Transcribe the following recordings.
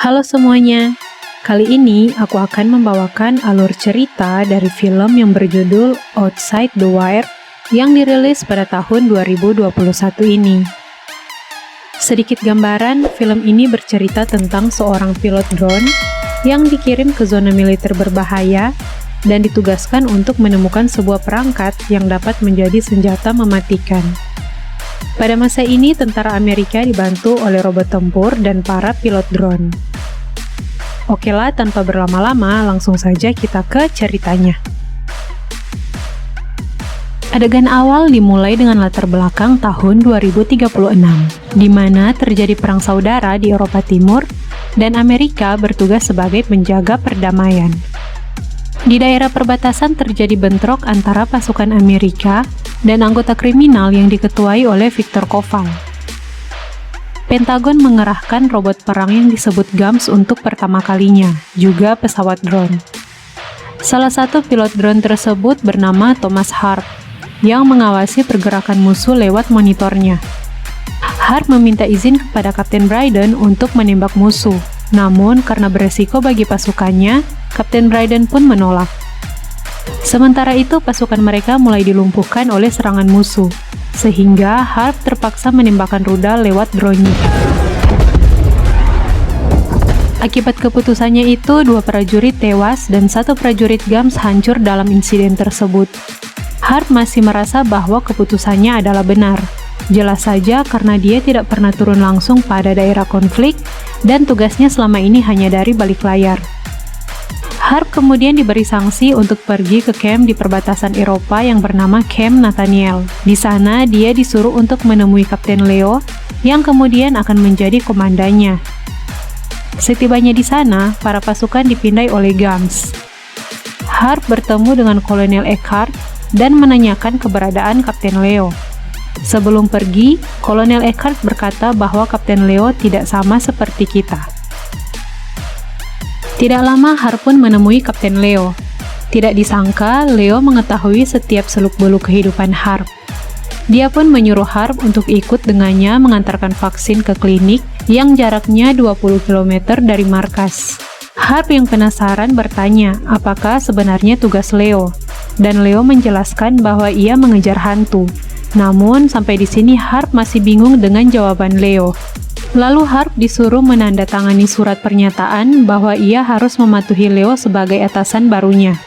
Halo semuanya, kali ini aku akan membawakan alur cerita dari film yang berjudul Outside the Wire yang dirilis pada tahun 2021 ini. Sedikit gambaran, film ini bercerita tentang seorang pilot drone yang dikirim ke zona militer berbahaya dan ditugaskan untuk menemukan sebuah perangkat yang dapat menjadi senjata mematikan. Pada masa ini, tentara Amerika dibantu oleh robot tempur dan para pilot drone. Oke lah, tanpa berlama-lama, langsung saja kita ke ceritanya. Adegan awal dimulai dengan latar belakang tahun 2036, di mana terjadi perang saudara di Eropa Timur dan Amerika bertugas sebagai penjaga perdamaian. Di daerah perbatasan terjadi bentrok antara pasukan Amerika dan anggota kriminal yang diketuai oleh Viktor Koval. Pentagon mengerahkan robot perang yang disebut GAMS untuk pertama kalinya, juga pesawat drone. Salah satu pilot drone tersebut bernama Thomas Harp, yang mengawasi pergerakan musuh lewat monitornya. Harp meminta izin kepada Kapten Bryden untuk menembak musuh, namun karena beresiko bagi pasukannya, Kapten Bryden pun menolak. Sementara itu, pasukan mereka mulai dilumpuhkan oleh serangan musuh, sehingga Harp terpaksa menembakkan rudal lewat drone-nya. Akibat keputusannya itu, 2 prajurit tewas dan 1 prajurit GAMS hancur dalam insiden tersebut. Harp masih merasa bahwa keputusannya adalah benar. Jelas saja karena dia tidak pernah turun langsung pada daerah konflik dan tugasnya selama ini hanya dari balik layar. Harp kemudian diberi sanksi untuk pergi ke camp di perbatasan Eropa yang bernama Camp Nathaniel. Di sana, dia disuruh untuk menemui Kapten Leo, yang kemudian akan menjadi komandannya. Setibanya di sana, para pasukan dipindai oleh GAMS. Harp bertemu dengan Kolonel Eckhart dan menanyakan keberadaan Kapten Leo. Sebelum pergi, Kolonel Eckhart berkata bahwa Kapten Leo tidak sama seperti kita. Tidak lama, Harp pun menemui Kapten Leo. Tidak disangka, Leo mengetahui setiap seluk-beluk kehidupan Harp. Dia pun menyuruh Harp untuk ikut dengannya mengantarkan vaksin ke klinik yang jaraknya 20 km dari markas. Harp yang penasaran bertanya apakah sebenarnya tugas Leo, dan Leo menjelaskan bahwa ia mengejar hantu. Namun, sampai di sini Harp masih bingung dengan jawaban Leo. Lalu Harp disuruh menandatangani surat pernyataan bahwa ia harus mematuhi Leo sebagai atasan barunya.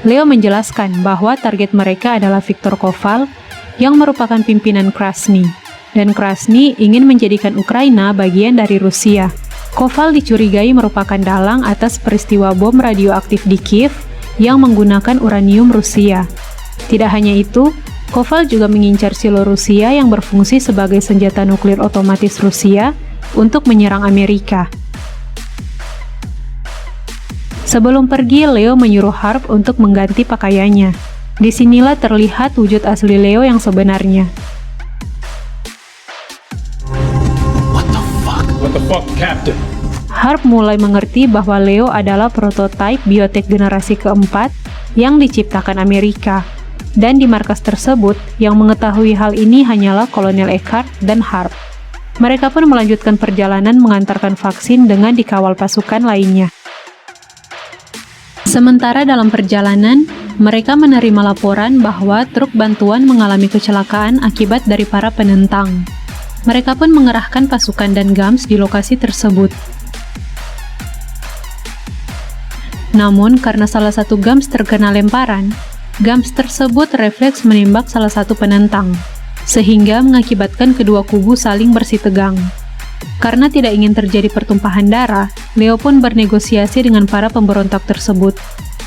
Leo menjelaskan bahwa target mereka adalah Viktor Koval yang merupakan pimpinan Krasny, dan Krasny ingin menjadikan Ukraina bagian dari Rusia. Koval dicurigai merupakan dalang atas peristiwa bom radioaktif di Kiev yang menggunakan uranium Rusia. Tidak hanya itu, Koval juga mengincar silo Rusia yang berfungsi sebagai senjata nuklir otomatis Rusia untuk menyerang Amerika. Sebelum pergi, Leo menyuruh Harp untuk mengganti pakaiannya. Disinilah terlihat wujud asli Leo yang sebenarnya. What the fuck, Captain? Harp mulai mengerti bahwa Leo adalah prototipe biotek generasi keempat yang diciptakan Amerika. Dan di markas tersebut, yang mengetahui hal ini hanyalah Kolonel Eckhart dan Harp. Mereka pun melanjutkan perjalanan mengantarkan vaksin dengan dikawal pasukan lainnya. Sementara dalam perjalanan, mereka menerima laporan bahwa truk bantuan mengalami kecelakaan akibat dari para penentang. Mereka pun mengerahkan pasukan dan GAMS di lokasi tersebut. Namun, karena salah satu GAMS terkena lemparan, GAMS tersebut refleks menembak salah satu penentang, sehingga mengakibatkan kedua kubu saling bersitegang. Karena tidak ingin terjadi pertumpahan darah, Leo pun bernegosiasi dengan para pemberontak tersebut.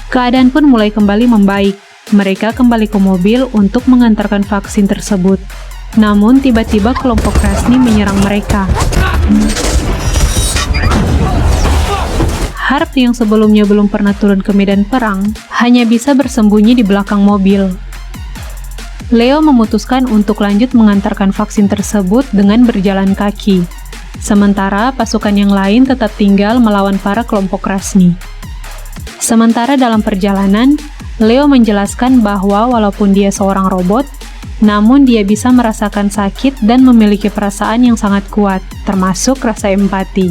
Keadaan pun mulai kembali membaik. Mereka kembali ke mobil untuk mengantarkan vaksin tersebut. Namun tiba-tiba kelompok Krasny menyerang mereka. Harp yang sebelumnya belum pernah turun ke medan perang, hanya bisa bersembunyi di belakang mobil. Leo memutuskan untuk lanjut mengantarkan vaksin tersebut dengan berjalan kaki. Sementara pasukan yang lain tetap tinggal melawan para kelompok Krasny. Sementara dalam perjalanan, Leo menjelaskan bahwa walaupun dia seorang robot, namun dia bisa merasakan sakit dan memiliki perasaan yang sangat kuat, termasuk rasa empati.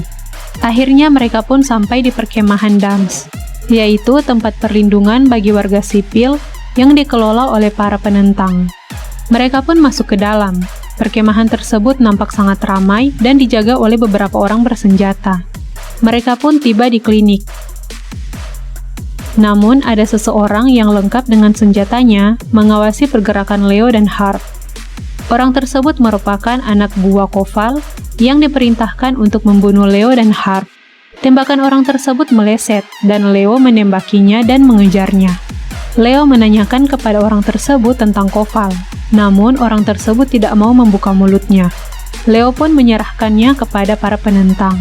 Akhirnya mereka pun sampai di perkemahan Dams, yaitu tempat perlindungan bagi warga sipil yang dikelola oleh para penentang. Mereka pun masuk ke dalam. Perkemahan tersebut nampak sangat ramai dan dijaga oleh beberapa orang bersenjata. Mereka pun tiba di klinik. Namun, ada seseorang yang lengkap dengan senjatanya mengawasi pergerakan Leo dan Harp. Orang tersebut merupakan anak buah Koval yang diperintahkan untuk membunuh Leo dan Harp. Tembakan orang tersebut meleset, dan Leo menembakinya dan mengejarnya. Leo menanyakan kepada orang tersebut tentang Koval, namun orang tersebut tidak mau membuka mulutnya. Leo pun menyerahkannya kepada para penentang.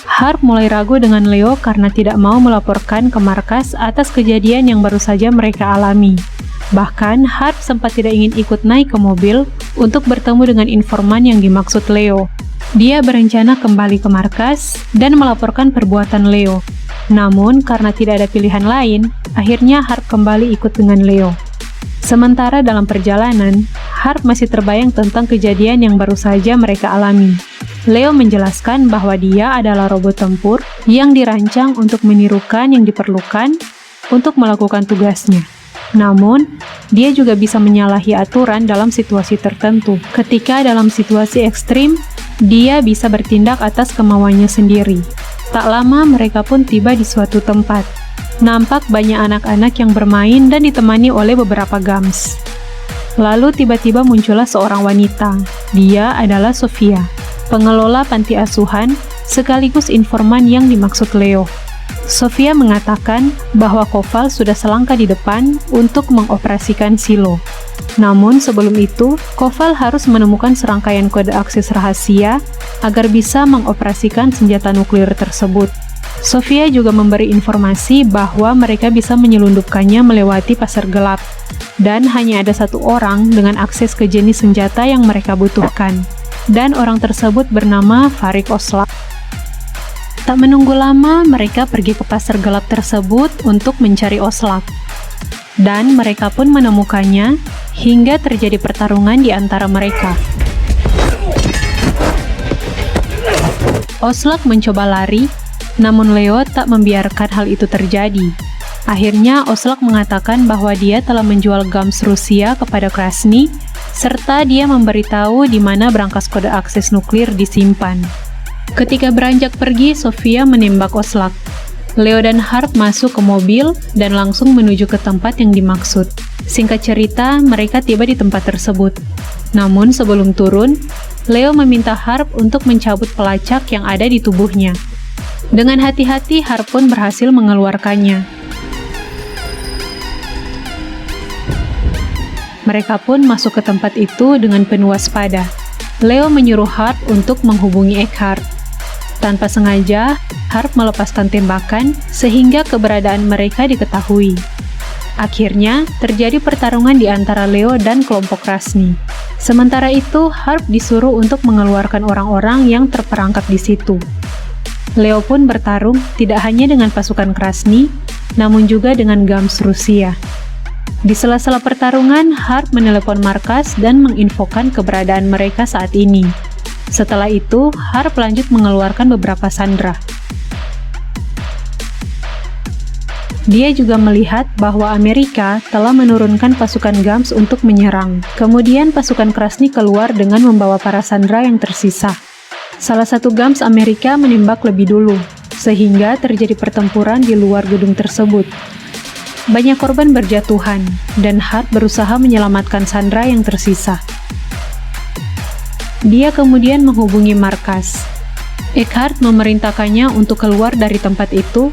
Harp mulai ragu dengan Leo karena tidak mau melaporkan ke markas atas kejadian yang baru saja mereka alami. Bahkan, Harp sempat tidak ingin ikut naik ke mobil untuk bertemu dengan informan yang dimaksud Leo. Dia berencana kembali ke markas dan melaporkan perbuatan Leo. Namun, karena tidak ada pilihan lain, akhirnya Harp kembali ikut dengan Leo. Sementara dalam perjalanan, Harp masih terbayang tentang kejadian yang baru saja mereka alami. Leo menjelaskan bahwa dia adalah robot tempur yang dirancang untuk menirukan yang diperlukan untuk melakukan tugasnya. Namun, dia juga bisa menyalahi aturan dalam situasi tertentu. Ketika dalam situasi ekstrim, dia bisa bertindak atas kemauannya sendiri. Tak lama mereka pun tiba di suatu tempat. Nampak banyak anak-anak yang bermain dan ditemani oleh beberapa Gams. Lalu tiba-tiba muncullah seorang wanita. Dia adalah Sofia, pengelola panti asuhan sekaligus informan yang dimaksud Leo. Sofia mengatakan bahwa Koval sudah selangkah di depan untuk mengoperasikan silo. Namun sebelum itu, Koval harus menemukan serangkaian kode akses rahasia agar bisa mengoperasikan senjata nuklir tersebut. Sofia juga memberi informasi bahwa mereka bisa menyelundupkannya melewati pasar gelap, dan hanya ada satu orang dengan akses ke jenis senjata yang mereka butuhkan, dan orang tersebut bernama Farik Oslak. Tak menunggu lama, mereka pergi ke pasar gelap tersebut untuk mencari Oslak. Dan mereka pun menemukannya hingga terjadi pertarungan di antara mereka. Oslak mencoba lari, namun Leo tak membiarkan hal itu terjadi. Akhirnya Oslak mengatakan bahwa dia telah menjual Gams Rusia kepada Krasny, serta dia memberitahu di mana brankas kode akses nuklir disimpan. Ketika beranjak pergi, Sofia menembak Oslak. Leo dan Harp masuk ke mobil dan langsung menuju ke tempat yang dimaksud. Singkat cerita, mereka tiba di tempat tersebut. Namun sebelum turun, Leo meminta Harp untuk mencabut pelacak yang ada di tubuhnya. Dengan hati-hati, Harp pun berhasil mengeluarkannya. Mereka pun masuk ke tempat itu dengan penuh waspada. Leo menyuruh Harp untuk menghubungi Eckhart. Tanpa sengaja, Harp melepaskan tembakan sehingga keberadaan mereka diketahui. Akhirnya, terjadi pertarungan di antara Leo dan kelompok Krasny. Sementara itu, Harp disuruh untuk mengeluarkan orang-orang yang terperangkap di situ. Leo pun bertarung tidak hanya dengan pasukan Krasny, namun juga dengan Gams Rusia. Di sela-sela pertarungan, Harp menelepon markas dan menginfokan keberadaan mereka saat ini. Setelah itu, Harp lanjut mengeluarkan beberapa sandera. Dia juga melihat bahwa Amerika telah menurunkan pasukan Gams untuk menyerang. Kemudian pasukan Krasny keluar dengan membawa para sandera yang tersisa. Salah satu Gams Amerika menembak lebih dulu, sehingga terjadi pertempuran di luar gedung tersebut. Banyak korban berjatuhan, dan Harp berusaha menyelamatkan sandera yang tersisa. Dia kemudian menghubungi markas. Eckhart memerintahkannya untuk keluar dari tempat itu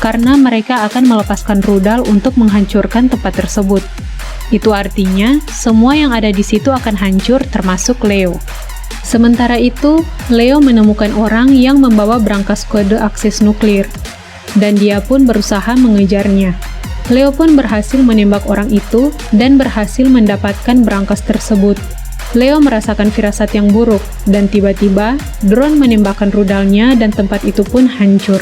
karena mereka akan melepaskan rudal untuk menghancurkan tempat tersebut. Itu artinya semua yang ada di situ akan hancur termasuk Leo. Sementara itu, Leo menemukan orang yang membawa brankas kode akses nuklir, dan dia pun berusaha mengejarnya. Leo pun berhasil menembak orang itu dan berhasil mendapatkan brankas tersebut. Leo merasakan firasat yang buruk, dan tiba-tiba drone menembakkan rudalnya dan tempat itu pun hancur.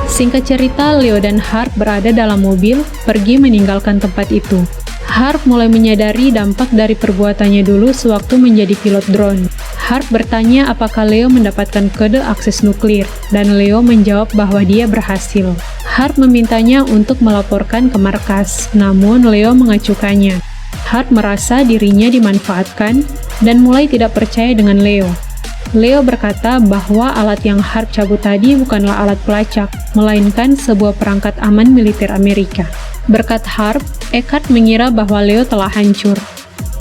Singkat cerita, Leo dan Harp berada dalam mobil, pergi meninggalkan tempat itu. Harp mulai menyadari dampak dari perbuatannya dulu sewaktu menjadi pilot drone. Harp bertanya apakah Leo mendapatkan kode akses nuklir, dan Leo menjawab bahwa dia berhasil. Harp memintanya untuk melaporkan ke markas, namun Leo mengacukannya. Harp merasa dirinya dimanfaatkan dan mulai tidak percaya dengan Leo. Leo berkata bahwa alat yang Harp cabut tadi bukanlah alat pelacak, melainkan sebuah perangkat aman militer Amerika. Berkat Harp, Eckhart mengira bahwa Leo telah hancur.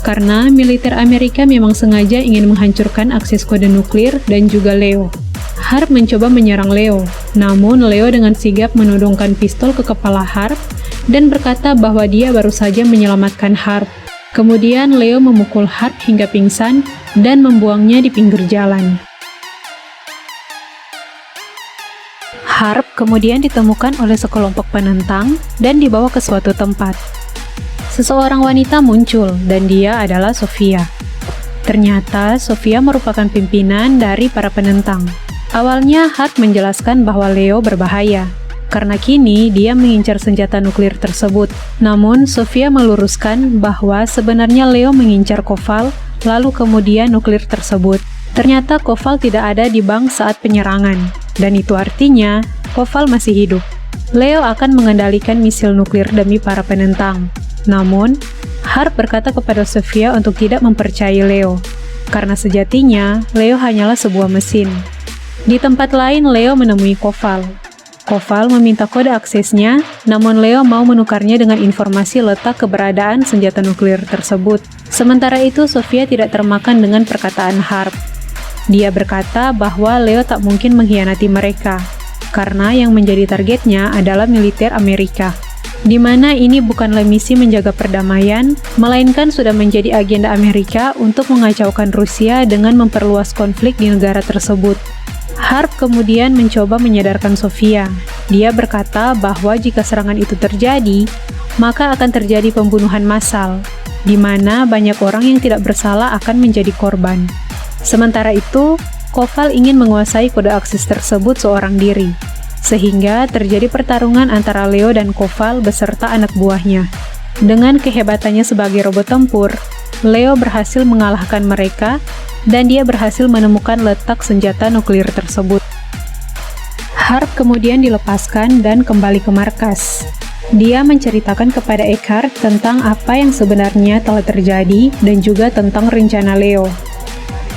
Karena militer Amerika memang sengaja ingin menghancurkan akses kode nuklir dan juga Leo. Harp mencoba menyerang Leo, namun Leo dengan sigap menodongkan pistol ke kepala Harp dan berkata bahwa dia baru saja menyelamatkan Harp. Kemudian Leo memukul Harp hingga pingsan dan membuangnya di pinggir jalan. Harp kemudian ditemukan oleh sekelompok penentang dan dibawa ke suatu tempat. Seseorang wanita muncul dan dia adalah Sofia. Ternyata Sofia merupakan pimpinan dari para penentang. Awalnya Harp menjelaskan bahwa Leo berbahaya, karena kini dia mengincar senjata nuklir tersebut. Namun Sofia meluruskan bahwa sebenarnya Leo mengincar Koval, lalu kemudian nuklir tersebut. Ternyata Koval tidak ada di bank saat penyerangan, dan itu artinya Koval masih hidup. Leo akan mengendalikan misil nuklir demi para penentang. Namun, Harp berkata kepada Sofia untuk tidak mempercayai Leo, karena sejatinya Leo hanyalah sebuah mesin. Di tempat lain, Leo menemui Koval. Koval meminta kode aksesnya, namun Leo mau menukarnya dengan informasi letak keberadaan senjata nuklir tersebut. Sementara itu, Sofia tidak termakan dengan perkataan Harp. Dia berkata bahwa Leo tak mungkin mengkhianati mereka, karena yang menjadi targetnya adalah militer Amerika, di mana ini bukanlah misi menjaga perdamaian, melainkan sudah menjadi agenda Amerika untuk mengacaukan Rusia dengan memperluas konflik di negara tersebut. Harp kemudian mencoba menyadarkan Sofia. Dia berkata bahwa jika serangan itu terjadi, maka akan terjadi pembunuhan massal, di mana banyak orang yang tidak bersalah akan menjadi korban. Sementara itu, Koval ingin menguasai kode akses tersebut seorang diri, sehingga terjadi pertarungan antara Leo dan Koval beserta anak buahnya. Dengan kehebatannya sebagai robot tempur, Leo berhasil mengalahkan mereka, dan dia berhasil menemukan letak senjata nuklir tersebut. Harp kemudian dilepaskan dan kembali ke markas. Dia menceritakan kepada Eckhart tentang apa yang sebenarnya telah terjadi dan juga tentang rencana Leo.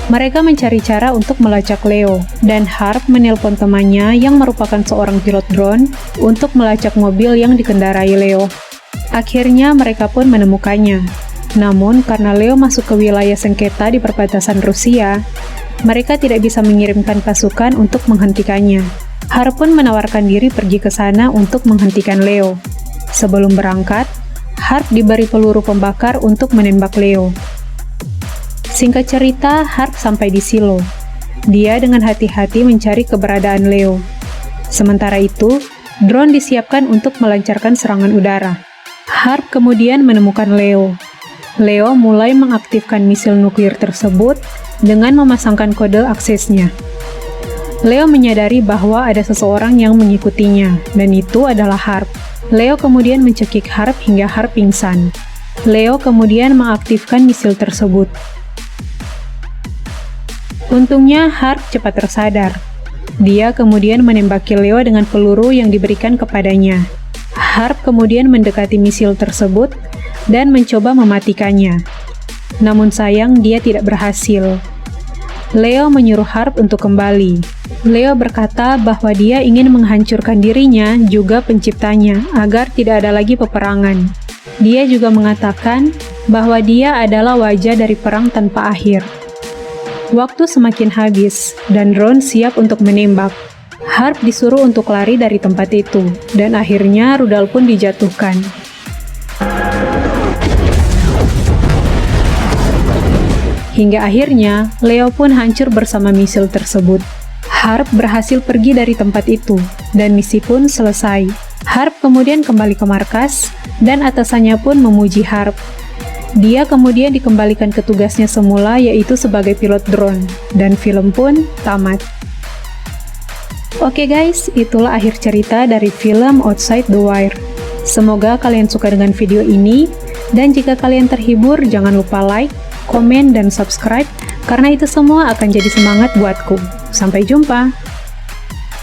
Mereka mencari cara untuk melacak Leo, dan Harp menelpon temannya yang merupakan seorang pilot drone untuk melacak mobil yang dikendarai Leo. Akhirnya mereka pun menemukannya. Namun karena Leo masuk ke wilayah sengketa di perbatasan Rusia, mereka tidak bisa mengirimkan pasukan untuk menghentikannya. Harp pun menawarkan diri pergi ke sana untuk menghentikan Leo. Sebelum berangkat, Harp diberi peluru pembakar untuk menembak Leo. Singkat cerita, Harp sampai di silo. Dia dengan hati-hati mencari keberadaan Leo. Sementara itu, drone disiapkan untuk melancarkan serangan udara. Harp kemudian menemukan Leo. Leo mulai mengaktifkan misil nuklir tersebut dengan memasangkan kode aksesnya. Leo menyadari bahwa ada seseorang yang mengikutinya, dan itu adalah Harp. Leo kemudian mencekik Harp hingga Harp pingsan. Leo kemudian mengaktifkan misil tersebut. Untungnya Harp cepat tersadar. Dia kemudian menembaki Leo dengan peluru yang diberikan kepadanya. Harp kemudian mendekati misil tersebut dan mencoba mematikannya. Namun sayang dia tidak berhasil. Leo menyuruh Harp untuk kembali. Leo berkata bahwa dia ingin menghancurkan dirinya juga penciptanya agar tidak ada lagi peperangan. Dia juga mengatakan bahwa dia adalah wajah dari perang tanpa akhir. Waktu semakin habis, dan drone siap untuk menembak. Harp disuruh untuk lari dari tempat itu, dan akhirnya rudal pun dijatuhkan. Hingga akhirnya, Leo pun hancur bersama misil tersebut. Harp berhasil pergi dari tempat itu, dan misi pun selesai. Harp kemudian kembali ke markas, dan atasannya pun memuji Harp. Dia kemudian dikembalikan ke tugasnya semula, yaitu sebagai pilot drone, dan film pun tamat. Oke guys, itulah akhir cerita dari film Outside the Wire. Semoga kalian suka dengan video ini, Dan jika kalian terhibur, jangan lupa like, komen, dan subscribe, karena itu semua akan jadi semangat buatku. Sampai jumpa!